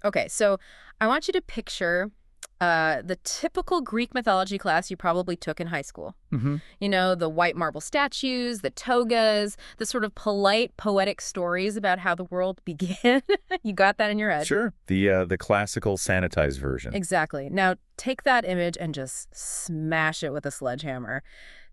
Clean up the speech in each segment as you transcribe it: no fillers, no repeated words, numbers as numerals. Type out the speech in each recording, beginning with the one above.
Okay, so I want you to picture the typical Greek mythology class you probably took in high school. Hmm. You know, the white marble statues, the togas, the sort of polite, poetic stories about how the world began. You got that in your head? Sure. The classical sanitized version. Exactly. Now, take that image and just smash it with a sledgehammer.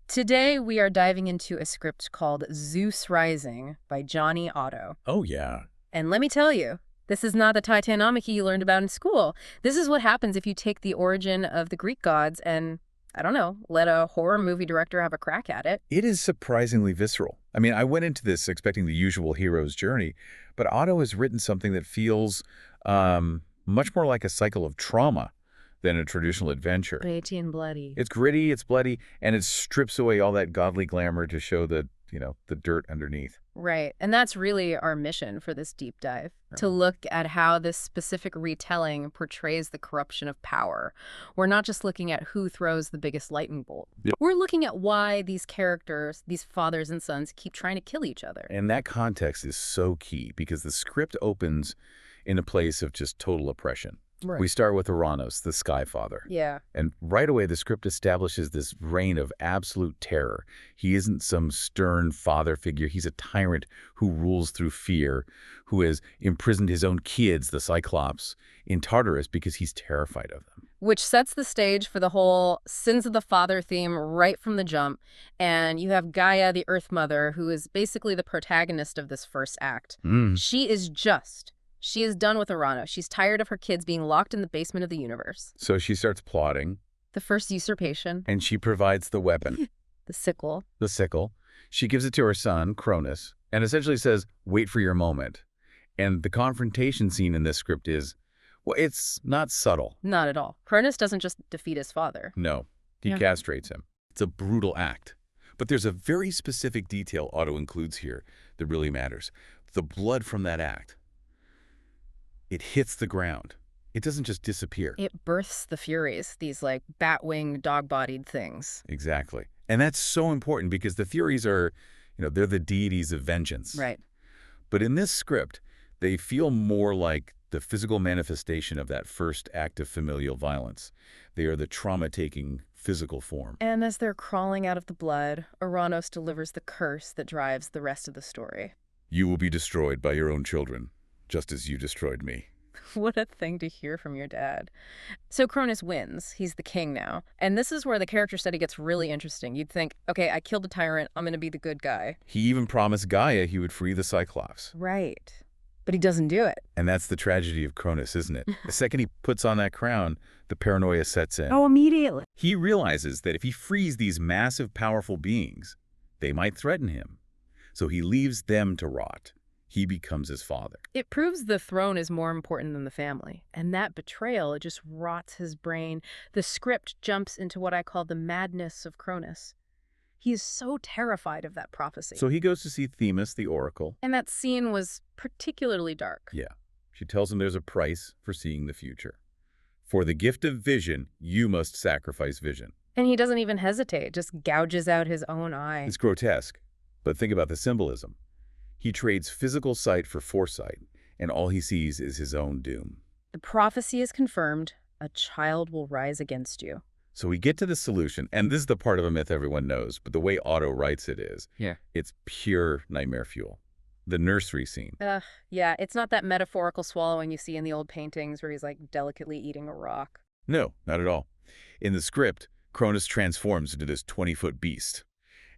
Today, we are diving into a script called Zeus Rising by Johnny Otto. Oh, yeah. And let me tell you, this is not the Titanomachy you learned about in school. This is what happens if you take the origin of the Greek gods and, I don't know, let a horror movie director have a crack at it. It is surprisingly visceral. I mean, I went into this expecting the usual hero's journey, but Otto has written something that feels much more like a cycle of trauma than a traditional adventure. Gritty and bloody. It's gritty, it's bloody, and it strips away all that godly glamour to show the dirt underneath. Right. And that's really our mission for this deep dive, to look at how this specific retelling portrays the corruption of power. We're not just looking at who throws the biggest lightning bolt. Yep. We're looking at why these characters, these fathers and sons, keep trying to kill each other. And that context is so key because the script opens in a place of just total oppression. Right. We start with Ouranos, the Sky Father. Yeah. And right away, the script establishes this reign of absolute terror. He isn't some stern father figure. He's a tyrant who rules through fear, who has imprisoned his own kids, the Cyclops, in Tartarus because he's terrified of them. Which sets the stage for the whole sins of the father theme right from the jump. And you have Gaia, the Earth Mother, who is basically the protagonist of this first act. She is done with Ouranos. She's tired of her kids being locked in the basement of the universe. So she starts plotting. The first usurpation. And she provides the weapon. The sickle. The sickle. She gives it to her son, Cronus, and essentially says, wait for your moment. And the confrontation scene in this script is, well, it's not subtle. Not at all. Cronus doesn't just defeat his father. No, he castrates him. It's a brutal act. But there's a very specific detail Otto includes here that really matters. The blood from that act. It hits the ground. It doesn't just disappear. It births the Furies, these like bat-winged, dog-bodied things. Exactly. And that's so important because the Furies are, they're the deities of vengeance. Right. But in this script, they feel more like the physical manifestation of that first act of familial violence. They are the trauma-taking physical form. And as they're crawling out of the blood, Ouranos delivers the curse that drives the rest of the story. You will be destroyed by your own children, just as you destroyed me. What a thing to hear from your dad. So Cronus wins. He's the king now. And this is where the character study gets really interesting. You'd think, okay, I killed a tyrant. I'm going to be the good guy. He even promised Gaia he would free the Cyclops. Right. But he doesn't do it. And that's the tragedy of Cronus, isn't it? The second he puts on that crown, the paranoia sets in. Oh, immediately. He realizes that if he frees these massive, powerful beings, they might threaten him. So he leaves them to rot. He becomes his father. It proves the throne is more important than the family. And that betrayal, it just rots his brain. The script jumps into what I call the madness of Cronus. He is so terrified of that prophecy. So he goes to see Themis, the oracle. And that scene was particularly dark. Yeah. She tells him there's a price for seeing the future. For the gift of vision, you must sacrifice vision. And he doesn't even hesitate, just gouges out his own eye. It's grotesque, but think about the symbolism. He trades physical sight for foresight, and all he sees is his own doom. The prophecy is confirmed. A child will rise against you. So we get to the solution, and this is the part of a myth everyone knows, but the way Otto writes it is, it's pure nightmare fuel. The nursery scene. Yeah, it's not that metaphorical swallowing you see in the old paintings where he's like delicately eating a rock. No, not at all. In the script, Cronus transforms into this 20-foot beast,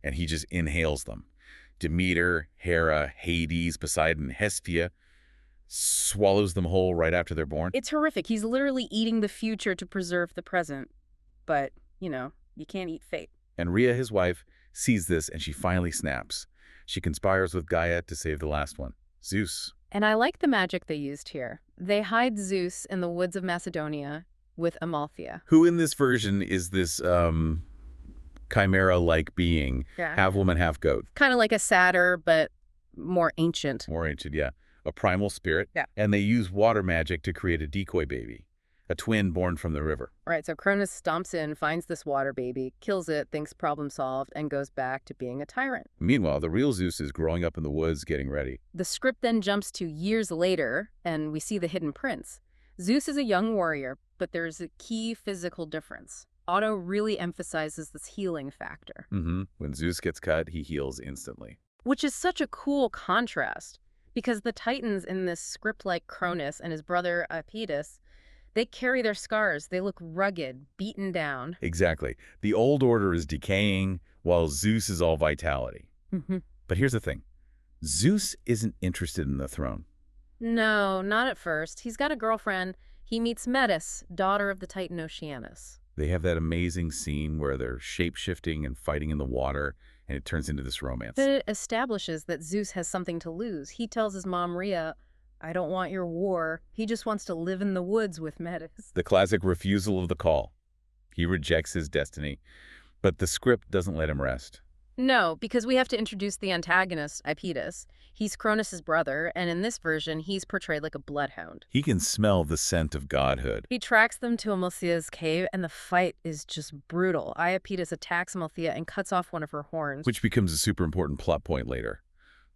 and he just inhales them. Demeter, Hera, Hades, Poseidon, Hestia, swallows them whole right after they're born. It's horrific. He's literally eating the future to preserve the present. But, you can't eat fate. And Rhea, his wife, sees this and she finally snaps. She conspires with Gaia to save the last one, Zeus. And I like the magic they used here. They hide Zeus in the woods of Macedonia with Amalthea. Who in this version is this chimera-like being, half woman, half goat. Kind of like a satyr, but more ancient. More ancient, yeah. A primal spirit. Yeah. And they use water magic to create a decoy baby, a twin born from the river. Right, so Cronus stomps in, finds this water baby, kills it, thinks problem solved, and goes back to being a tyrant. Meanwhile, the real Zeus is growing up in the woods, getting ready. The script then jumps to years later, and we see the hidden prince. Zeus is a young warrior, but there's a key physical difference. Otto really emphasizes this healing factor. When Zeus gets cut, he heals instantly. Which is such a cool contrast, because the Titans in this script like Cronus and his brother Metis, they carry their scars. They look rugged, beaten down. Exactly. The old order is decaying, while Zeus is all vitality. But here's the thing. Zeus isn't interested in the throne. No, not at first. He's got a girlfriend. He meets Metis, daughter of the Titan Oceanus. They have that amazing scene where they're shape-shifting and fighting in the water, and it turns into this romance. But it establishes that Zeus has something to lose. He tells his mom, Rhea, I don't want your war. He just wants to live in the woods with Metis. The classic refusal of the call. He rejects his destiny, but the script doesn't let him rest. No, because we have to introduce the antagonist, Metis. He's Cronus' brother, and in this version, he's portrayed like a bloodhound. He can smell the scent of godhood. He tracks them to Amalthea's cave, and the fight is just brutal. Metis attacks Amalthea and cuts off one of her horns. Which becomes a super important plot point later.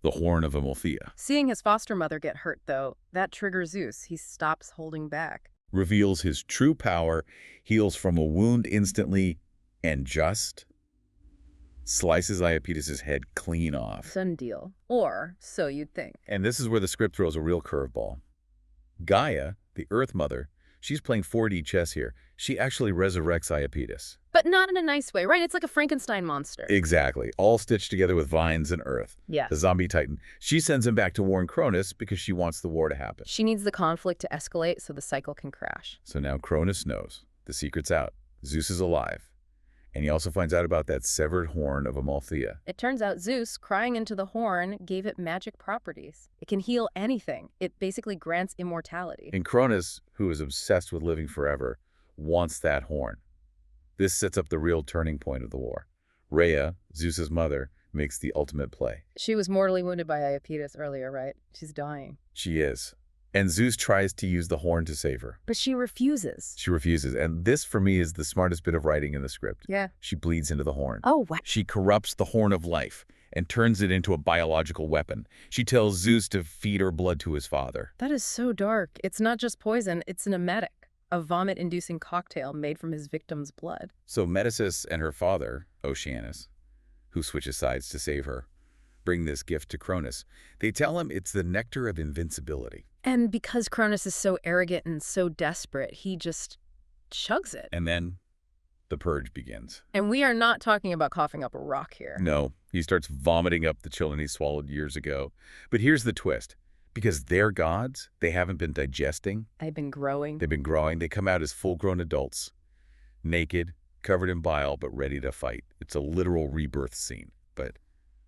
The horn of Amalthea. Seeing his foster mother get hurt, though, that triggers Zeus. He stops holding back. Reveals his true power, heals from a wound instantly, and just slices Iapetus' head clean off. Done deal. Or so you'd think. And this is where the script throws a real curveball. Gaia, the Earth Mother, she's playing 4D chess here. She actually resurrects Iapetus. But not in a nice way, right? It's like a Frankenstein monster. Exactly. All stitched together with vines and earth. Yeah. The zombie titan. She sends him back to warn Cronus because she wants the war to happen. She needs the conflict to escalate so the cycle can crash. So now Cronus knows. The secret's out. Zeus is alive. And he also finds out about that severed horn of Amalthea. It turns out Zeus, crying into the horn, gave it magic properties. It can heal anything. It basically grants immortality. And Cronus, who is obsessed with living forever, wants that horn. This sets up the real turning point of the war. Rhea, Zeus's mother, makes the ultimate play. She was mortally wounded by Iapetus earlier, right? She's dying. She is. And Zeus tries to use the horn to save her. But she refuses. She refuses. And this, for me, is the smartest bit of writing in the script. Yeah. She bleeds into the horn. Oh, what? She corrupts the horn of life and turns it into a biological weapon. She tells Zeus to feed her blood to his father. That is so dark. It's not just poison, it's an emetic, a vomit-inducing cocktail made from his victim's blood. So Metis and her father, Oceanus, who switches sides to save her, bring this gift to Cronus. They tell him it's the nectar of invincibility. And because Cronus is so arrogant and so desperate, he just chugs it. And then the purge begins. And we are not talking about coughing up a rock here. No, he starts vomiting up the children he swallowed years ago. But here's the twist. Because they're gods, they haven't been digesting. They've been growing. They've been growing. They come out as full-grown adults, naked, covered in bile, but ready to fight. It's a literal rebirth scene, but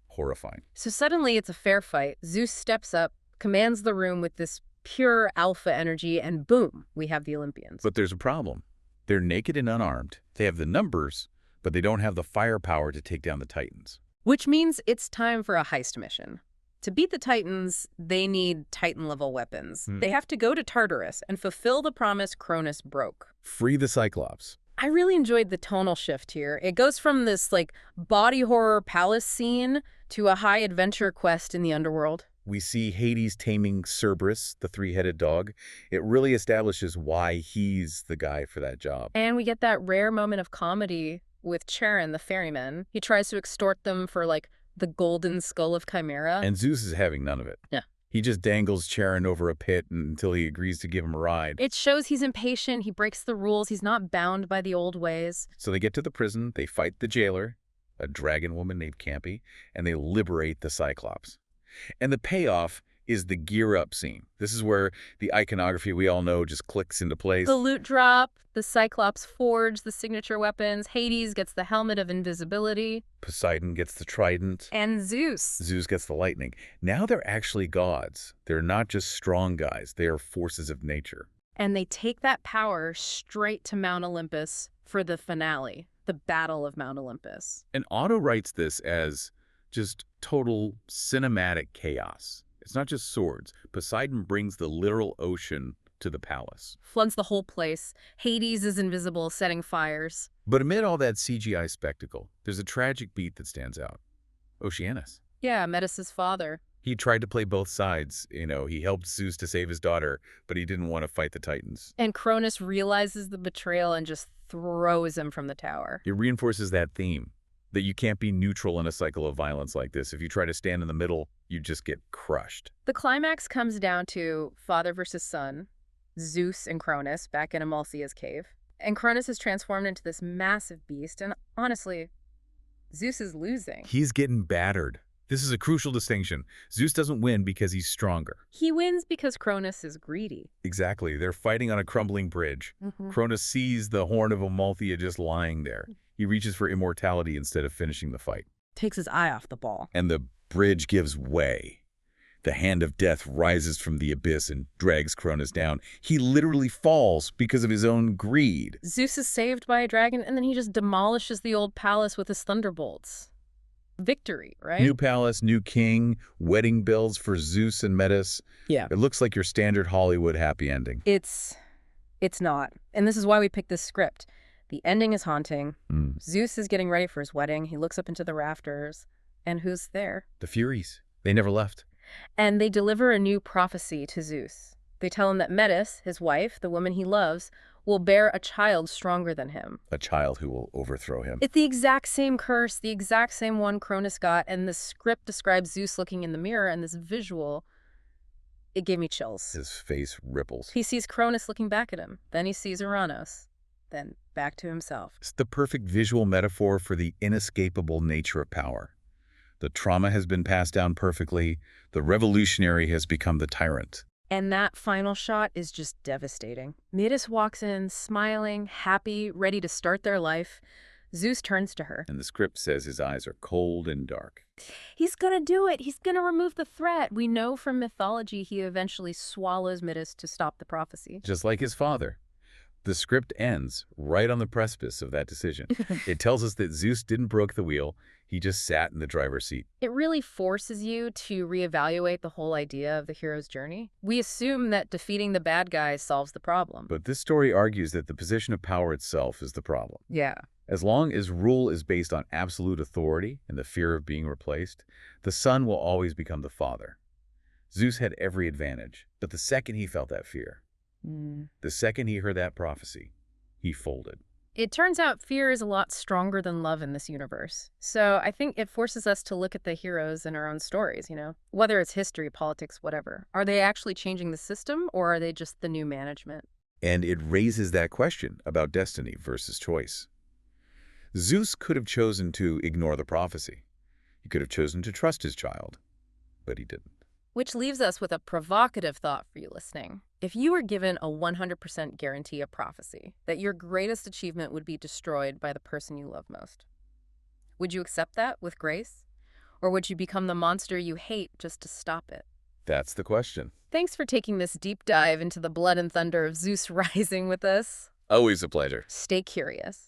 horrifying. So suddenly it's a fair fight. Zeus steps up, commands the room with this pure alpha energy, and boom, we have the Olympians. But there's a problem. They're naked and unarmed. They have the numbers, but they don't have the firepower to take down the Titans. Which means it's time for a heist mission. To beat the Titans, they need Titan-level weapons. They have to go to Tartarus and fulfill the promise Cronus broke. Free the Cyclops. I really enjoyed the tonal shift here. It goes from this, body horror palace scene to a high adventure quest in the underworld. We see Hades taming Cerberus, the three-headed dog. It really establishes why he's the guy for that job. And we get that rare moment of comedy with Charon, the ferryman. He tries to extort them for, the golden skull of Chimera. And Zeus is having none of it. Yeah. He just dangles Charon over a pit until he agrees to give him a ride. It shows he's impatient, he breaks the rules, he's not bound by the old ways. So they get to the prison, they fight the jailer, a dragon woman named Campy, and they liberate the Cyclops. And the payoff is the gear up scene. This is where the iconography we all know just clicks into place. The loot drop, the Cyclops forge the signature weapons, Hades gets the helmet of invisibility. Poseidon gets the trident. And Zeus. Zeus gets the lightning. Now they're actually gods. They're not just strong guys. They are forces of nature. And they take that power straight to Mount Olympus for the finale, the Battle of Mount Olympus. And Otto writes this as just total cinematic chaos. It's not just swords. Poseidon brings the literal ocean to the palace. Floods the whole place. Hades is invisible, setting fires. But amid all that CGI spectacle, there's a tragic beat that stands out. Oceanus. Yeah, Metis' father. He tried to play both sides. He helped Zeus to save his daughter, but he didn't want to fight the Titans. And Cronus realizes the betrayal and just throws him from the tower. It reinforces that theme, that you can't be neutral in a cycle of violence like this. If you try to stand in the middle, you just get crushed. The climax comes down to father versus son, Zeus and Cronus back in Amalthea's cave. And Cronus is transformed into this massive beast, and honestly, Zeus is losing. He's getting battered. This is a crucial distinction. Zeus doesn't win because he's stronger. He wins because Cronus is greedy. Exactly. They're fighting on a crumbling bridge. Cronus sees the horn of Amalthea just lying there. He reaches for immortality instead of finishing the fight. Takes his eye off the ball. And the bridge gives way. The hand of death rises from the abyss and drags Cronus down. He literally falls because of his own greed. Zeus is saved by a dragon, and then he just demolishes the old palace with his thunderbolts. Victory, right? New palace, new king, wedding bells for Zeus and Metis. Yeah. It looks like your standard Hollywood happy ending. It's not. And this is why we picked this script. The ending is haunting. Zeus is getting ready for his wedding. He looks up into the rafters. And who's there? The Furies. They never left. And they deliver a new prophecy to Zeus. They tell him that Metis, his wife, the woman he loves, will bear a child stronger than him. A child who will overthrow him. It's the exact same curse, the exact same one Cronus got, and the script describes Zeus looking in the mirror, and this visual, it gave me chills. His face ripples. He sees Cronus looking back at him. Then he sees Ouranos. Then back to himself. It's the perfect visual metaphor for the inescapable nature of power. The trauma has been passed down perfectly. The revolutionary has become the tyrant. And that final shot is just devastating. Metis walks in, smiling, happy, ready to start their life. Zeus turns to her. And the script says his eyes are cold and dark. He's gonna do it. He's gonna remove the threat. We know from mythology he eventually swallows Metis to stop the prophecy. Just like his father. The script ends right on the precipice of that decision. It tells us that Zeus didn't broke the wheel. He just sat in the driver's seat. It really forces you to reevaluate the whole idea of the hero's journey. We assume that defeating the bad guys solves the problem. But this story argues that the position of power itself is the problem. Yeah. As long as rule is based on absolute authority and the fear of being replaced, the son will always become the father. Zeus had every advantage, but the second he felt that fear, the second he heard that prophecy, he folded. It turns out fear is a lot stronger than love in this universe. So I think it forces us to look at the heroes in our own stories, whether it's history, politics, whatever. Are they actually changing the system, or are they just the new management? And it raises that question about destiny versus choice. Zeus could have chosen to ignore the prophecy. He could have chosen to trust his child, but he didn't. Which leaves us with a provocative thought for you listening. If you were given a 100% guarantee of prophecy that your greatest achievement would be destroyed by the person you love most, would you accept that with grace? Or would you become the monster you hate just to stop it? That's the question. Thanks for taking this deep dive into the blood and thunder of Zeus Rising with us. Always a pleasure. Stay curious.